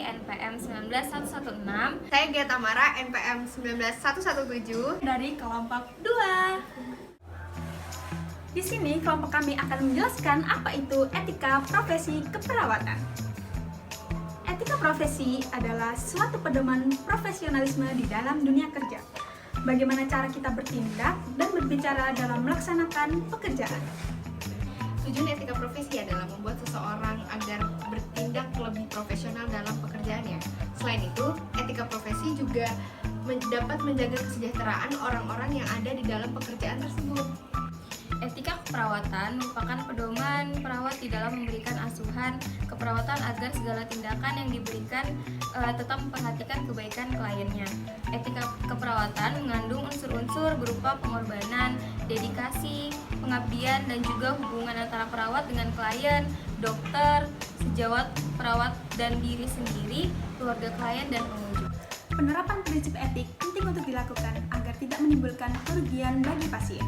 NPM 19116. Saya Gia Tamara, NPM 19117 dari kelompok 2. Di sini kelompok kami akan menjelaskan apa itu etika profesi keperawatan. Etika profesi adalah suatu pedoman profesionalisme di dalam dunia kerja. Bagaimana cara kita bertindak dan berbicara dalam melaksanakan pekerjaan. Tujuan etika profesi adalah membuat seseorang agar bertindak lebih profesional dalam pekerjaannya. Selain itu, etika profesi juga dapat menjaga kesejahteraan orang-orang yang ada di dalam pekerjaan tersebut. Etika keperawatan merupakan pedoman perawat di dalam memberikan asuhan keperawatan agar segala tindakan yang diberikan tetap memperhatikan kebaikan kliennya. Etika keperawatan mengandung unsur-unsur berupa pengorbanan, dedikasi, pengabdian, dan juga hubungan antara perawat dengan klien, dokter, sejawat perawat, dan diri sendiri, keluarga klien, dan pengunjung. Penerapan prinsip etik penting untuk dilakukan agar tidak menimbulkan kerugian bagi pasien.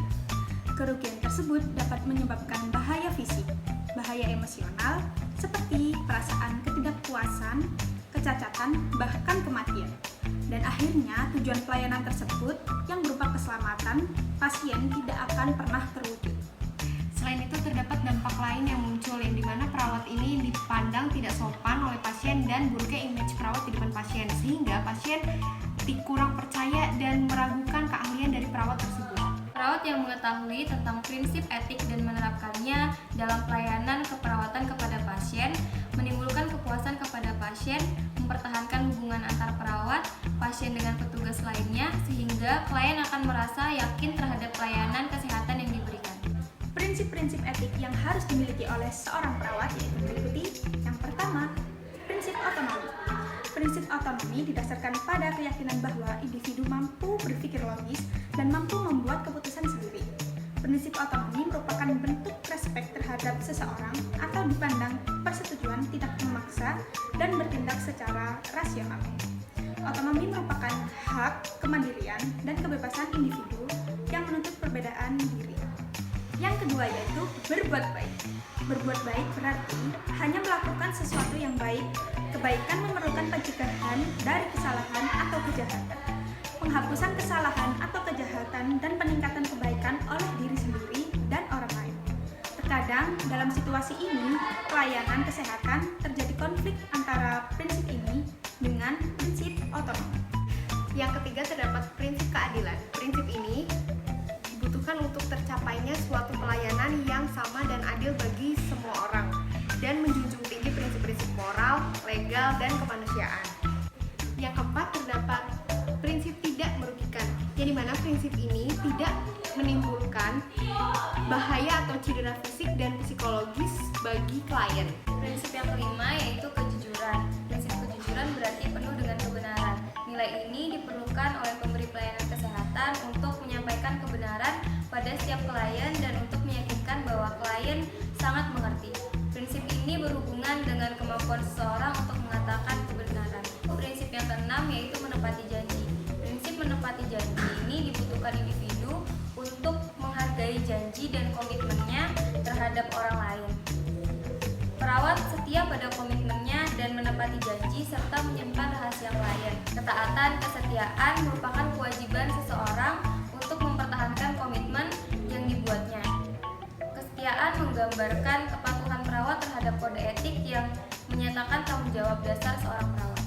Kerugian tersebut dapat menyebabkan bahaya fisik, bahaya emosional, seperti perasaan ketidakpuasan, kecacatan, bahkan kematian. Dan akhirnya tujuan pelayanan tersebut yang berupa keselamatan pasien tidak akan pernah terwujud. Selain itu, terdapat dampak lain yang muncul yang dimana perawat ini dipandang tidak sopan oleh pasien dan buruknya image perawat di depan pasien, sehingga pasien kurang percaya dan meragukan keahlian dari perawat tersebut. Perawat yang mengetahui tentang prinsip etik dan menerapkannya dalam pelayanan keperawatan kepada pasien menimbulkan kepuasan kepada pasien, mempertahankan hubungan antar perawat, pasien dengan petugas lainnya, sehingga klien akan merasa yakin terhadap pelayanan kesehatan yang diberikan. Prinsip-prinsip etik yang harus dimiliki oleh seorang perawat yaitu meliputi yang pertama, prinsip otonomi. Prinsip otonomi didasarkan pada keyakinan bahwa individu mampu berpikir logis dan mampu membuat keputusan sendiri. Prinsip otonomi merupakan bentuk respek terhadap seseorang atau dipandang persetujuan tidak memaksa dan bertindak secara rasional. Otonomi merupakan hak, kemandirian, dan kebebasan individu yang menuntut perbedaan diri. Yang kedua yaitu berbuat baik. Berbuat baik berarti hanya melakukan sesuatu yang baik. Kebaikan memerlukan pencegahan dari kesalahan atau kejahatan, penghapusan kesalahan atau kejahatan, dan peningkatan kebaikan oleh diri sendiri dan orang lain. Terkadang dalam situasi ini, pelayanan kesehatan terjadi konflik antara prinsip ini dengan prinsip otonomi. Yang ketiga, terdapat prinsip keadilan. Prinsip ini dibutuhkan untuk tercapainya suatu pelayanan yang sama dan adil bagi semua orang dan menjunjung tinggi prinsip-prinsip moral, legal, dan kemanusiaan. Yang keempat, terdapat prinsip tidak merugikan, yang dimana prinsip ini tidak menimbulkan bahaya atau cedera fisik dan psikologis bagi klien. Prinsip yang kelima yaitu kejujuran. Prinsip kejujuran berarti penuh dengan kebenaran. Nilai ini diperlukan oleh pemberi pelayanan kesehatan untuk menyampaikan kebenaran pada setiap klien dan untuk meyakinkan bahwa klien sangat mengerti. Prinsip ini berhubungan dengan kemampuan seseorang untuk mengatakan kebenaran. Prinsip yang keenam yaitu menepati janji. Prinsip menepati janji ini dibutuhkan individu untuk menghargai janji dan komitmennya terhadap orang lain. Perawat setia pada komitmennya dan menepati janji serta menyimpan rahasia klien. Ketaatan kesetiaan merupakan kewajiban seseorang untuk mempertahankan komitmen yang dibuatnya. Kesetiaan menggambarkan kepatuhan perawat terhadap kode etik yang menyatakan tanggung jawab dasar seorang perawat.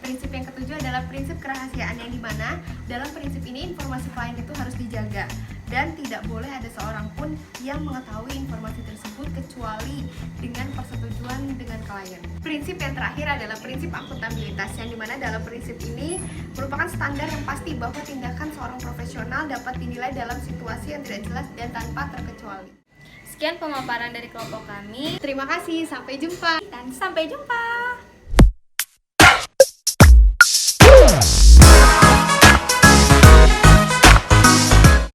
Prinsip yang ketujuh adalah prinsip kerahasiaan, yang dimana dalam prinsip ini informasi klien itu harus dijaga dan tidak boleh ada seorang pun yang mengetahui informasi tersebut kecuali dengan persetujuan dengan klien. Prinsip yang terakhir adalah prinsip akuntabilitas, yang dimana dalam prinsip ini merupakan standar yang pasti bahwa tindakan seorang profesional dapat dinilai dalam situasi yang tidak jelas dan tanpa terkecuali. Sekian pemaparan dari kelompok kami. Terima kasih, sampai jumpa. Dan sampai jumpa!